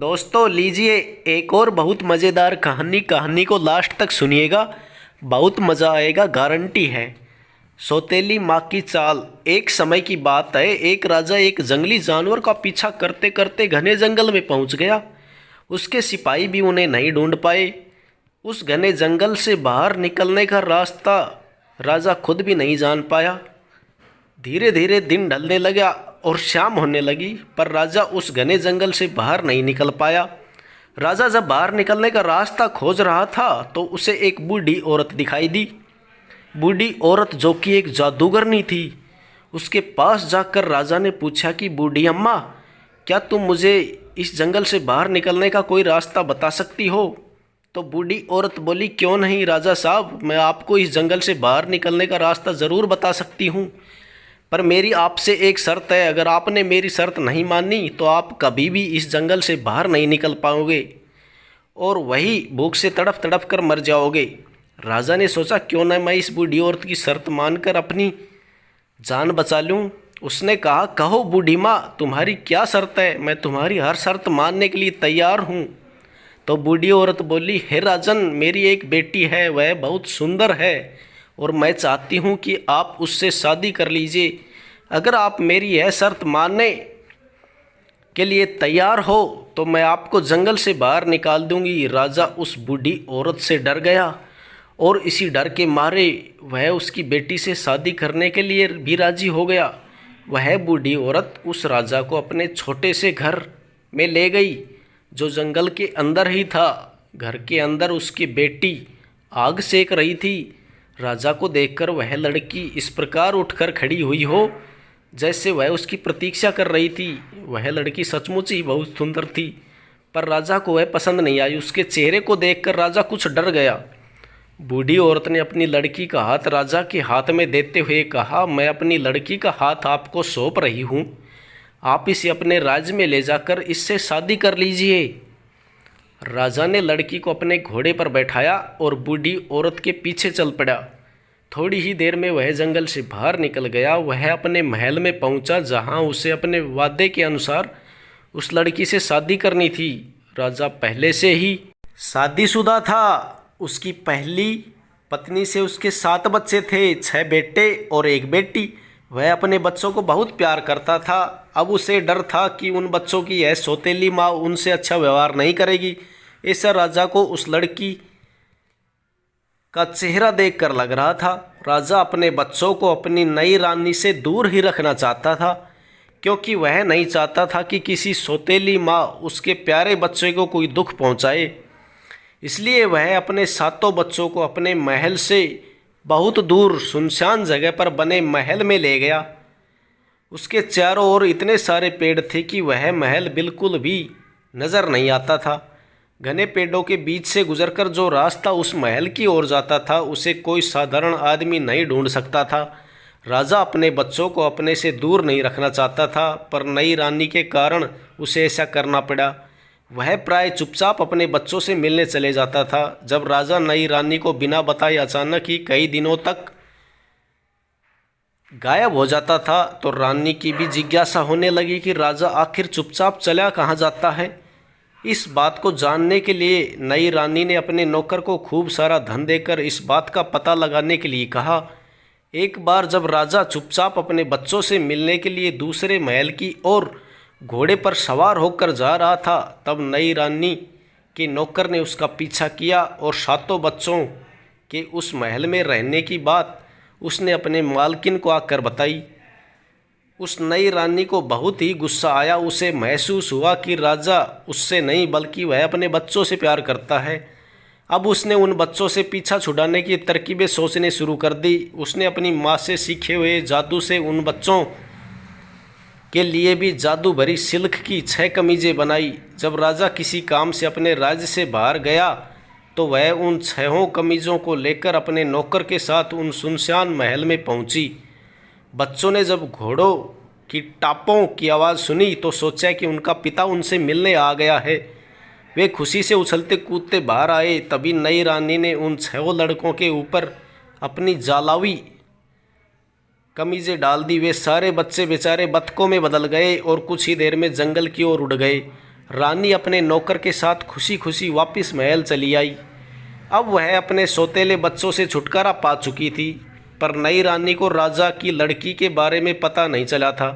दोस्तों लीजिए एक और बहुत मज़ेदार कहानी को लास्ट तक सुनिएगा। बहुत मज़ा आएगा, गारंटी है। सौतेली माँ की चाल। एक समय की बात है, एक राजा एक जंगली जानवर का पीछा करते करते घने जंगल में पहुंच गया। उसके सिपाही भी उन्हें नहीं ढूंढ पाए। उस घने जंगल से बाहर निकलने का रास्ता राजा खुद भी नहीं जान पाया। धीरे धीरे दिन ढलने लगा और शाम होने लगी, पर राजा उस घने जंगल से बाहर नहीं निकल पाया। राजा जब बाहर निकलने का रास्ता खोज रहा था तो उसे एक बूढ़ी औरत दिखाई दी। बूढ़ी औरत जो कि एक जादूगरनी थी। उसके पास जाकर राजा ने पूछा कि बूढ़ी अम्मा, क्या तुम मुझे इस जंगल से बाहर निकलने का कोई रास्ता बता सकती हो? तो बूढ़ी औरत बोली, क्यों नहीं राजा साहब, मैं आपको इस जंगल से बाहर निकलने का रास्ता ज़रूर बता सकती हूँ, पर मेरी आपसे एक शर्त है। अगर आपने मेरी शर्त नहीं मानी तो आप कभी भी इस जंगल से बाहर नहीं निकल पाओगे और वही भूख से तड़प तड़प कर मर जाओगे। राजा ने सोचा, क्यों न मैं इस बूढ़ी औरत की शर्त मानकर अपनी जान बचा लूं। उसने कहा, कहो बूढ़ी माँ, तुम्हारी क्या शर्त है? मैं तुम्हारी हर शर्त मानने के लिए तैयार हूँ। तो बूढ़ी औरत बोली, हे राजन, मेरी एक बेटी है, वह बहुत सुंदर है और मैं चाहती हूँ कि आप उससे शादी कर लीजिए। अगर आप मेरी यह शर्त मानने के लिए तैयार हो तो मैं आपको जंगल से बाहर निकाल दूंगी। राजा उस बूढ़ी औरत से डर गया और इसी डर के मारे वह उसकी बेटी से शादी करने के लिए भी राजी हो गया। वह बूढ़ी औरत उस राजा को अपने छोटे से घर में ले गई जो जंगल के अंदर ही था। घर के अंदर उसकी बेटी आग सेक रही थी। राजा को देखकर वह लड़की इस प्रकार उठकर खड़ी हुई हो जैसे वह उसकी प्रतीक्षा कर रही थी। वह लड़की सचमुच ही बहुत सुंदर थी, पर राजा को वह पसंद नहीं आई। उसके चेहरे को देखकर राजा कुछ डर गया। बूढ़ी औरत ने अपनी लड़की का हाथ राजा के हाथ में देते हुए कहा, मैं अपनी लड़की का हाथ आपको सौंप रही हूँ, आप इसे अपने राज्य में ले जाकर इससे शादी कर लीजिए। राजा ने लड़की को अपने घोड़े पर बैठाया और बूढ़ी औरत के पीछे चल पड़ा। थोड़ी ही देर में वह जंगल से बाहर निकल गया। वह अपने महल में पहुंचा जहां उसे अपने वादे के अनुसार उस लड़की से शादी करनी थी। राजा पहले से ही शादीशुदा था। उसकी पहली पत्नी से उसके 7 बच्चे थे, 6 बेटे और 1 बेटी। वह अपने बच्चों को बहुत प्यार करता था। अब उसे डर था कि उन बच्चों की यह सौतेली माँ उनसे अच्छा व्यवहार नहीं करेगी। ऐसा राजा को उस लड़की का चेहरा देखकर लग रहा था। राजा अपने बच्चों को अपनी नई रानी से दूर ही रखना चाहता था, क्योंकि वह नहीं चाहता था कि किसी सौतेली माँ उसके प्यारे बच्चे को कोई दुख पहुँचाए। इसलिए वह अपने 7 बच्चों को अपने महल से बहुत दूर सुनसान जगह पर बने महल में ले गया। उसके चारों ओर इतने सारे पेड़ थे कि वह महल बिल्कुल भी नज़र नहीं आता था। घने पेड़ों के बीच से गुजरकर जो रास्ता उस महल की ओर जाता था उसे कोई साधारण आदमी नहीं ढूंढ सकता था। राजा अपने बच्चों को अपने से दूर नहीं रखना चाहता था, पर नई रानी के कारण उसे ऐसा करना पड़ा। वह प्राय चुपचाप अपने बच्चों से मिलने चले जाता था। जब राजा नई रानी को बिना बताए अचानक ही कई दिनों तक गायब हो जाता था तो रानी की भी जिज्ञासा होने लगी कि राजा आखिर चुपचाप चला कहाँ जाता है। इस बात को जानने के लिए नई रानी ने अपने नौकर को खूब सारा धन देकर इस बात का पता लगाने के लिए कहा। एक बार जब राजा चुपचाप अपने बच्चों से मिलने के लिए दूसरे महल की ओर घोड़े पर सवार होकर जा रहा था, तब नई रानी के नौकर ने उसका पीछा किया और 7 बच्चों के उस महल में रहने की बात उसने अपने मालकिन को आकर बताई। उस नई रानी को बहुत ही गुस्सा आया। उसे महसूस हुआ कि राजा उससे नहीं बल्कि वह अपने बच्चों से प्यार करता है। अब उसने उन बच्चों से पीछा छुड़ाने की तरकीबें सोचने शुरू कर दी। उसने अपनी माँ से सीखे हुए जादू से उन बच्चों के लिए भी जादू भरी सिल्क की 6 कमीज़ें बनाई। जब राजा किसी काम से अपने राज्य से बाहर गया तो वह उन 6 कमीज़ों को लेकर अपने नौकर के साथ उन सुनसान महल में पहुंची। बच्चों ने जब घोड़ों की टापों की आवाज़ सुनी तो सोचा कि उनका पिता उनसे मिलने आ गया है। वे खुशी से उछलते कूदते बाहर आए। तभी नई रानी ने उन 6 लड़कों के ऊपर अपनी जालावी कमीज़ें डाल दी। वे सारे बच्चे बेचारे बतकों में बदल गए और कुछ ही देर में जंगल की ओर उड़ गए। रानी अपने नौकर के साथ खुशी खुशी वापस महल चली आई। अब वह अपने सौतेले बच्चों से छुटकारा पा चुकी थी, पर नई रानी को राजा की लड़की के बारे में पता नहीं चला था,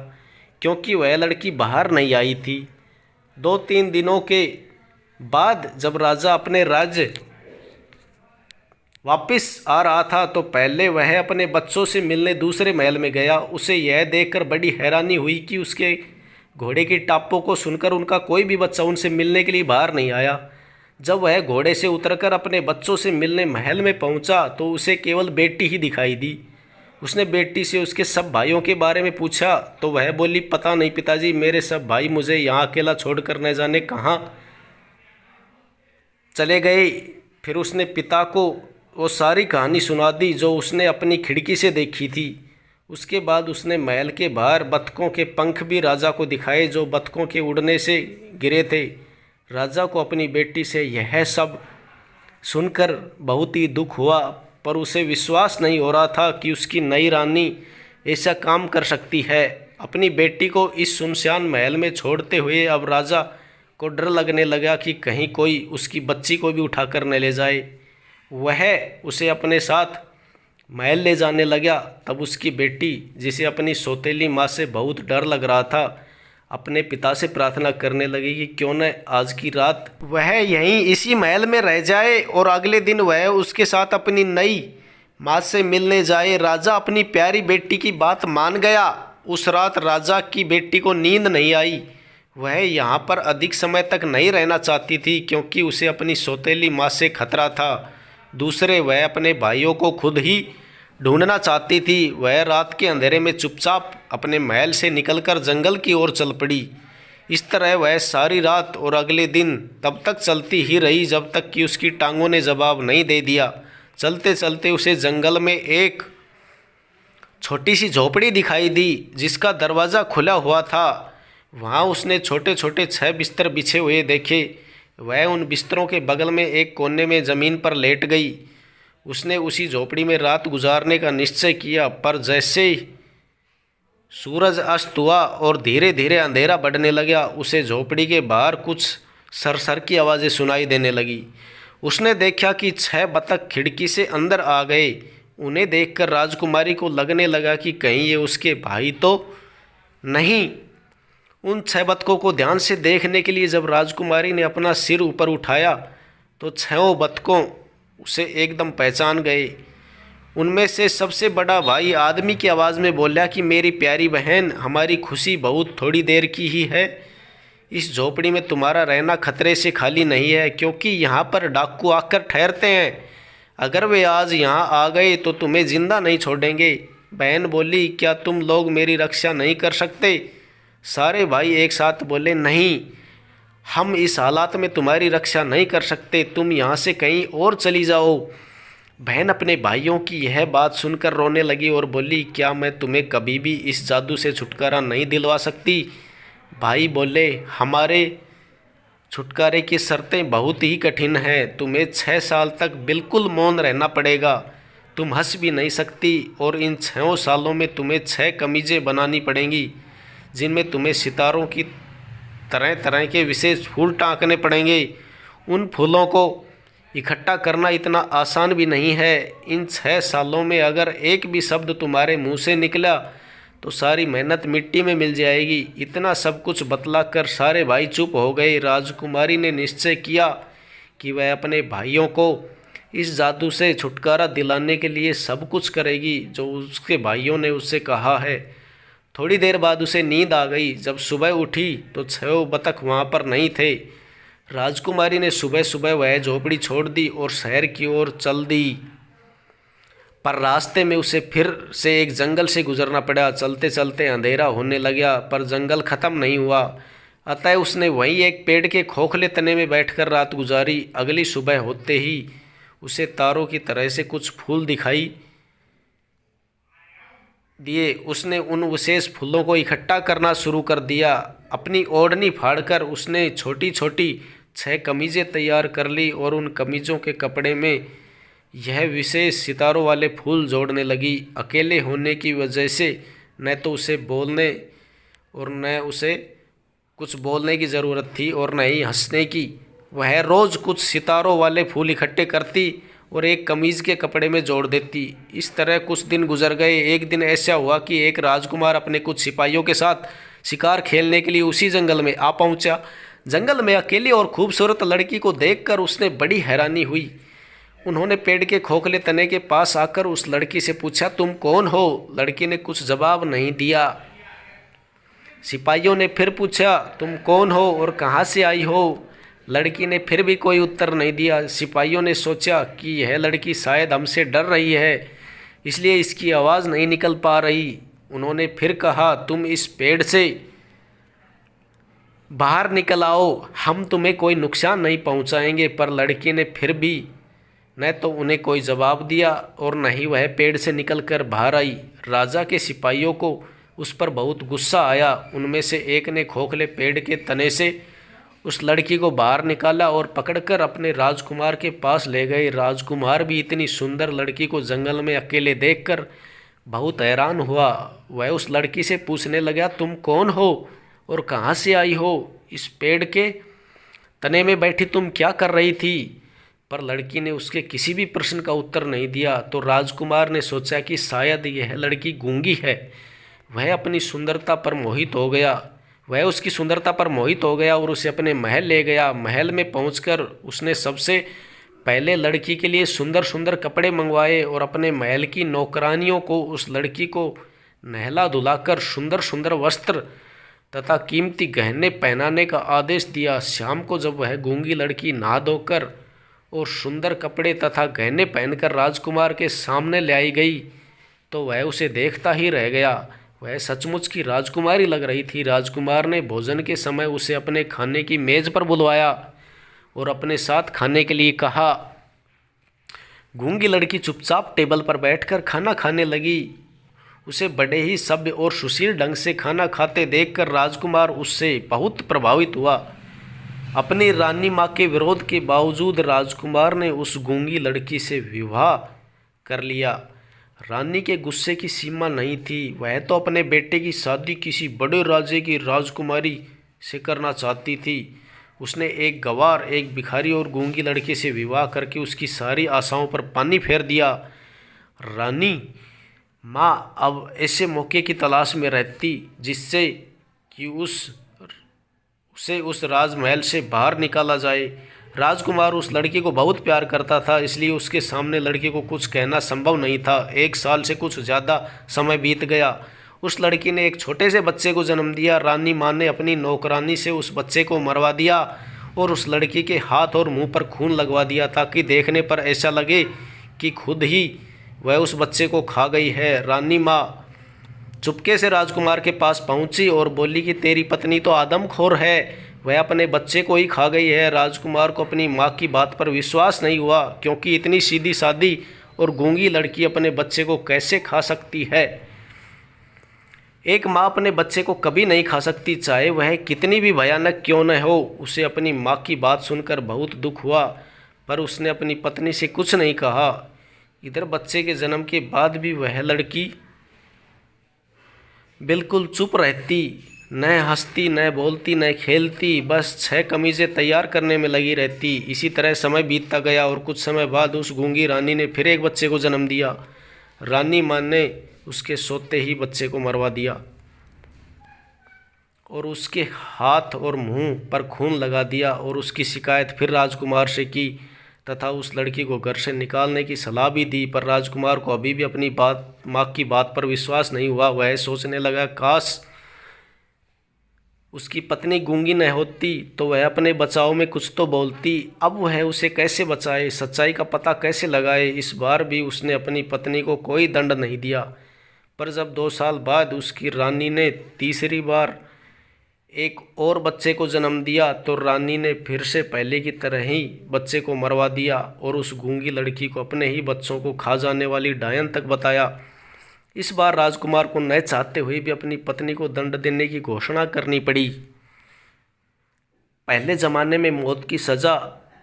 क्योंकि वह लड़की बाहर नहीं आई थी। 2-3 दिनों के बाद जब राजा अपने राज्य वापस आ रहा था तो पहले वह अपने बच्चों से मिलने दूसरे महल में गया। उसे यह देखकर बड़ी हैरानी हुई कि उसके घोड़े की टापों को सुनकर उनका कोई भी बच्चा उनसे मिलने के लिए बाहर नहीं आया। जब वह घोड़े से उतरकर अपने बच्चों से मिलने महल में पहुंचा तो उसे केवल बेटी ही दिखाई दी। उसने बेटी से उसके सब भाइयों के बारे में पूछा तो वह बोली, पता नहीं पिताजी, मेरे सब भाई मुझे यहाँ अकेला छोड़कर न जाने कहाँ चले गए। फिर उसने पिता को वो सारी कहानी सुना दी जो उसने अपनी खिड़की से देखी थी। उसके बाद उसने महल के बाहर बत्तखों के पंख भी राजा को दिखाए जो बत्तखों के उड़ने से गिरे थे। राजा को अपनी बेटी से यह सब सुनकर बहुत ही दुख हुआ, पर उसे विश्वास नहीं हो रहा था कि उसकी नई रानी ऐसा काम कर सकती है। अपनी बेटी को इस सुनसान महल में छोड़ते हुए अब राजा को डर लगने लगा कि कहीं कोई उसकी बच्ची को भी उठाकर न ले जाए। वह उसे अपने साथ महल ले जाने लगा। तब उसकी बेटी, जिसे अपनी सौतेली माँ से बहुत डर लग रहा था, अपने पिता से प्रार्थना करने लगी कि क्यों न आज की रात वह यहीं इसी महल में रह जाए और अगले दिन वह उसके साथ अपनी नई माँ से मिलने जाए। राजा अपनी प्यारी बेटी की बात मान गया। उस रात राजा की बेटी को नींद नहीं आई। वह यहाँ पर अधिक समय तक नहीं रहना चाहती थी, क्योंकि उसे अपनी सौतेली माँ से खतरा था। दूसरे, वह अपने भाइयों को खुद ही ढूंढना चाहती थी। वह रात के अंधेरे में चुपचाप अपने महल से निकलकर जंगल की ओर चल पड़ी। इस तरह वह सारी रात और अगले दिन तब तक चलती ही रही जब तक कि उसकी टांगों ने जवाब नहीं दे दिया। चलते चलते उसे जंगल में एक छोटी सी झोपड़ी दिखाई दी जिसका दरवाज़ा खुला हुआ था। वहाँ उसने छोटे छोटे 6 बिस्तर बिछे हुए देखे। वह उन बिस्तरों के बगल में एक कोने में ज़मीन पर लेट गई। उसने उसी झोपड़ी में रात गुजारने का निश्चय किया, पर जैसे ही सूरज अस्त हुआ और धीरे धीरे अंधेरा बढ़ने लगा, उसे झोपड़ी के बाहर कुछ सरसर की आवाज़ें सुनाई देने लगी। उसने देखा कि 6 बतख खिड़की से अंदर आ गए। उन्हें देखकर राजकुमारी को लगने लगा कि कहीं ये उसके भाई तो नहीं। उन 6 बतखों को ध्यान से देखने के लिए जब राजकुमारी ने अपना सिर ऊपर उठाया तो 6 बतखों उसे एकदम पहचान गए। उनमें से सबसे बड़ा भाई आदमी की आवाज़ में बोला कि मेरी प्यारी बहन, हमारी खुशी बहुत थोड़ी देर की ही है। इस झोपड़ी में तुम्हारा रहना खतरे से खाली नहीं है, क्योंकि यहाँ पर डाकू आकर ठहरते हैं। अगर वे आज यहाँ आ गए तो तुम्हें जिंदा नहीं छोड़ेंगे। बहन बोली, क्या तुम लोग मेरी रक्षा नहीं कर सकते? सारे भाई एक साथ बोले, नहीं, हम इस हालात में तुम्हारी रक्षा नहीं कर सकते, तुम यहाँ से कहीं और चली जाओ। बहन अपने भाइयों की यह बात सुनकर रोने लगी और बोली, क्या मैं तुम्हें कभी भी इस जादू से छुटकारा नहीं दिलवा सकती? भाई बोले, हमारे छुटकारे की शर्तें बहुत ही कठिन हैं। तुम्हें 6 साल तक बिल्कुल मौन रहना पड़ेगा। तुम हंस भी नहीं सकती और इन 6 सालों में तुम्हें 6 कमीज़ें बनानी पड़ेंगी जिनमें तुम्हें सितारों की तरह तरह के विशेष फूल टाँकने पड़ेंगे। उन फूलों को इकट्ठा करना इतना आसान भी नहीं है। इन 6 सालों में अगर एक भी शब्द तुम्हारे मुंह से निकला तो सारी मेहनत मिट्टी में मिल जाएगी। इतना सब कुछ बतलाकर सारे भाई चुप हो गए। राजकुमारी ने निश्चय किया कि वह अपने भाइयों को इस जादू से छुटकारा दिलाने के लिए सब कुछ करेगी जो उसके भाइयों ने उससे कहा है। थोड़ी देर बाद उसे नींद आ गई। जब सुबह उठी तो 6 बतख वहाँ पर नहीं थे। राजकुमारी ने सुबह सुबह वह झोपड़ी छोड़ दी और शहर की ओर चल दी, पर रास्ते में उसे फिर से एक जंगल से गुजरना पड़ा। चलते चलते अंधेरा होने लगा पर जंगल ख़त्म नहीं हुआ, अतः उसने वहीं एक पेड़ के खोखले तने में बैठकर रात गुजारी। अगली सुबह होते ही उसे तारों की तरह से कुछ फूल दिखाई दिए। उसने उन विशेष फूलों को इकट्ठा करना शुरू कर दिया। अपनी ओढ़नी फाड़कर उसने छोटी छोटी 6 कमीज़ें तैयार कर ली और उन कमीज़ों के कपड़े में यह विशेष सितारों वाले फूल जोड़ने लगी। अकेले होने की वजह से न तो उसे बोलने और न उसे कुछ बोलने की ज़रूरत थी और न ही हंसने की। वह रोज़ कुछ सितारों वाले फूल इकट्ठे करती और एक कमीज़ के कपड़े में जोड़ देती। इस तरह कुछ दिन गुजर गए। एक दिन ऐसा हुआ कि एक राजकुमार अपने कुछ सिपाहियों के साथ शिकार खेलने के लिए उसी जंगल में आ पहुंचा। जंगल में अकेली और खूबसूरत लड़की को देखकर उसने बड़ी हैरानी हुई। उन्होंने पेड़ के खोखले तने के पास आकर उस लड़की से पूछा, तुम कौन हो? लड़की ने कुछ जवाब नहीं दिया। सिपाहियों ने फिर पूछा, तुम कौन हो और कहाँ से आई हो? लड़की ने फिर भी कोई उत्तर नहीं दिया। सिपाहियों ने सोचा कि यह लड़की शायद हमसे डर रही है, इसलिए इसकी आवाज़ नहीं निकल पा रही। उन्होंने फिर कहा, तुम इस पेड़ से बाहर निकल आओ, हम तुम्हें कोई नुकसान नहीं पहुंचाएंगे। पर लड़की ने फिर भी न तो उन्हें कोई जवाब दिया और न ही वह पेड़ से निकलकर बाहर आई। राजा के सिपाहियों को उस पर बहुत गुस्सा आया। उनमें से एक ने खोखले पेड़ के तने से उस लड़की को बाहर निकाला और पकड़कर अपने राजकुमार के पास ले गए। राजकुमार भी इतनी सुंदर लड़की को जंगल में अकेले देखकर बहुत हैरान हुआ। वह उस लड़की से पूछने लगा, तुम कौन हो और कहाँ से आई हो? इस पेड़ के तने में बैठी तुम क्या कर रही थी? पर लड़की ने उसके किसी भी प्रश्न का उत्तर नहीं दिया। तो राजकुमार ने सोचा कि शायद यह लड़की गूंगी है। वह अपनी सुंदरता पर मोहित हो गया। वह उसकी सुंदरता पर मोहित हो गया और उसे अपने महल ले गया। महल में पहुंचकर उसने सबसे पहले लड़की के लिए सुंदर सुंदर कपड़े मंगवाए और अपने महल की नौकरानियों को उस लड़की को नहला धुलाकर सुंदर सुंदर वस्त्र तथा कीमती गहने पहनाने का आदेश दिया। शाम को जब वह गूंगी लड़की नहा धोकर और सुंदर कपड़े तथा गहने पहनकर राजकुमार के सामने ले आई गई तो वह उसे देखता ही रह गया। वह सचमुच की राजकुमारी लग रही थी। राजकुमार ने भोजन के समय उसे अपने खाने की मेज़ पर बुलवाया और अपने साथ खाने के लिए कहा। गूंगी लड़की चुपचाप टेबल पर बैठकर खाना खाने लगी। उसे बड़े ही सभ्य और सुशील ढंग से खाना खाते देखकर राजकुमार उससे बहुत प्रभावित हुआ। अपनी रानी माँ के विरोध के बावजूद राजकुमार ने उस गूंगी लड़की से विवाह कर लिया। रानी के गुस्से की सीमा नहीं थी। वह तो अपने बेटे की शादी किसी बड़े राजे की राजकुमारी से करना चाहती थी। उसने एक गवार, एक भिखारी और गूंगी लड़की से विवाह करके उसकी सारी आशाओं पर पानी फेर दिया। रानी माँ अब ऐसे मौके की तलाश में रहती जिससे कि उसे उस राजमहल से बाहर निकाला जाए। राजकुमार उस लड़की को बहुत प्यार करता था, इसलिए उसके सामने लड़की को कुछ कहना संभव नहीं था। 1 साल से कुछ ज़्यादा समय बीत गया। उस लड़की ने एक छोटे से बच्चे को जन्म दिया। रानी माँ ने अपनी नौकरानी से उस बच्चे को मरवा दिया और उस लड़की के हाथ और मुंह पर खून लगवा दिया ताकि देखने पर ऐसा लगे कि खुद ही वह उस बच्चे को खा गई है। रानी माँ चुपके से राजकुमार के पास पहुंची और बोली कि तेरी पत्नी तो आदमखोर है, वह अपने बच्चे को ही खा गई है। राजकुमार को अपनी माँ की बात पर विश्वास नहीं हुआ, क्योंकि इतनी सीधी सादी और गूंगी लड़की अपने बच्चे को कैसे खा सकती है। एक माँ अपने बच्चे को कभी नहीं खा सकती, चाहे वह कितनी भी भयानक क्यों न हो। उसे अपनी माँ की बात सुनकर बहुत दुख हुआ, पर उसने अपनी पत्नी से कुछ नहीं कहा। इधर बच्चे के जन्म के बाद भी वह लड़की बिल्कुल चुप रहती, न हंसती, न बोलती, न खेलती, बस 6 कमीज़ें तैयार करने में लगी रहती। इसी तरह समय बीतता गया और कुछ समय बाद उस गूंगी रानी ने फिर एक बच्चे को जन्म दिया। रानी माँ ने उसके सोते ही बच्चे को मरवा दिया और उसके हाथ और मुंह पर खून लगा दिया और उसकी शिकायत फिर राजकुमार से की तथा उस लड़की को घर से निकालने की सलाह भी दी। पर राजकुमार को अभी भी अपनी माँ की बात पर विश्वास नहीं हुआ। वह सोचने लगा, काश उसकी पत्नी गूंगी न होती तो वह अपने बचाव में कुछ तो बोलती। अब वह उसे कैसे बचाए, सच्चाई का पता कैसे लगाए। इस बार भी उसने अपनी पत्नी को कोई दंड नहीं दिया। पर जब 2 साल बाद उसकी रानी ने तीसरी बार एक और बच्चे को जन्म दिया तो रानी ने फिर से पहले की तरह ही बच्चे को मरवा दिया और उस गूंगी लड़की को अपने ही बच्चों को खा जाने वाली डायन तक बताया। इस बार राजकुमार को न चाहते हुए भी अपनी पत्नी को दंड देने की घोषणा करनी पड़ी। पहले ज़माने में मौत की सज़ा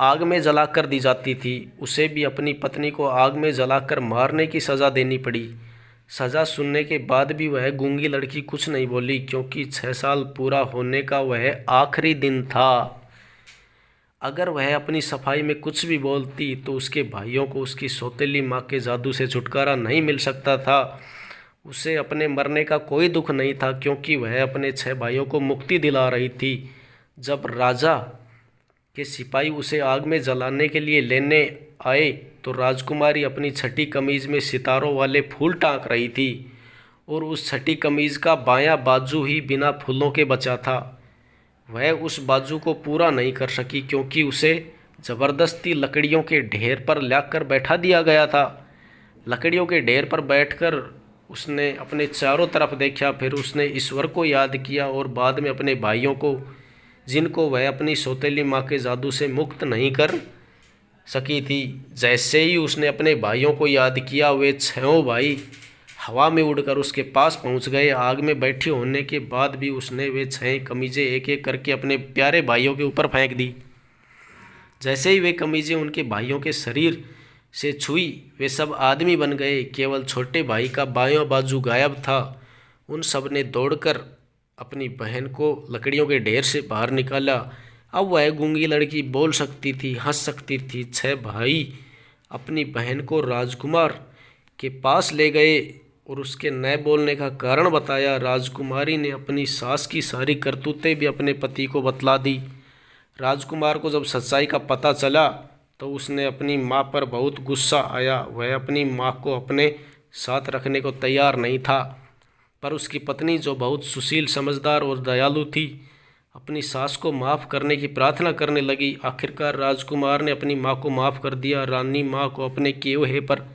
आग में जलाकर दी जाती थी, उसे भी अपनी पत्नी को आग में जलाकर मारने की सज़ा देनी पड़ी। सज़ा सुनने के बाद भी वह गूंगी लड़की कुछ नहीं बोली, क्योंकि 6 साल पूरा होने का वह आखिरी दिन था। अगर वह अपनी सफाई में कुछ भी बोलती तो उसके भाइयों को उसकी सौतेली माँ के जादू से छुटकारा नहीं मिल सकता था। उसे अपने मरने का कोई दुख नहीं था, क्योंकि वह अपने 6 भाइयों को मुक्ति दिला रही थी। जब राजा के सिपाही उसे आग में जलाने के लिए लेने आए तो राजकुमारी अपनी छठी कमीज में सितारों वाले फूल टाँक रही थी, और उस छठी कमीज का बायां बाजू ही बिना फूलों के बचा था। वह उस बाजू को पूरा नहीं कर सकी, क्योंकि उसे ज़बरदस्ती लकड़ियों के ढेर पर लाकर बैठा दिया गया था। लकड़ियों के ढेर पर बैठकर उसने अपने चारों तरफ देखा, फिर उसने ईश्वर को याद किया और बाद में अपने भाइयों को, जिनको वह अपनी सौतेली माँ के जादू से मुक्त नहीं कर सकी थी। जैसे ही उसने अपने भाइयों को याद किया, वे 6 भाई हवा में उड़कर उसके पास पहुंच गए। आग में बैठे होने के बाद भी उसने वे 6 कमीज़ें एक एक करके अपने प्यारे भाइयों के ऊपर फेंक दी। जैसे ही वे कमीज़ें उनके भाइयों के शरीर से छुई, वे सब आदमी बन गए। केवल छोटे भाई का बायां बाजू गायब था। उन सब ने दौड़कर अपनी बहन को लकड़ियों के ढेर से बाहर निकाला। अब वह गूंगी लड़की बोल सकती थी, हंस सकती थी। 6 भाई अपनी बहन को राजकुमार के पास ले गए और उसके न बोलने का कारण बताया। राजकुमारी ने अपनी सास की सारी करतूतें भी अपने पति को बतला दी। राजकुमार को जब सच्चाई का पता चला तो उसने अपनी माँ पर बहुत गुस्सा आया। वह अपनी माँ को अपने साथ रखने को तैयार नहीं था, पर उसकी पत्नी, जो बहुत सुशील, समझदार और दयालु थी, अपनी सास को माफ़ करने की प्रार्थना करने लगी। आखिरकार राजकुमार ने अपनी माँ को माफ़ कर दिया। रानी माँ को अपने किए हुए पर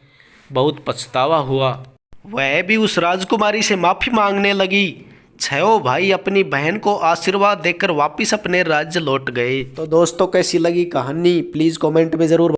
बहुत पछतावा हुआ। वह भी उस राजकुमारी से माफ़ी मांगने लगी। 6 भाई अपनी बहन को आशीर्वाद देकर वापस अपने राज्य लौट गए। तो दोस्तों, कैसी लगी कहानी प्लीज़ कमेंट में ज़रूर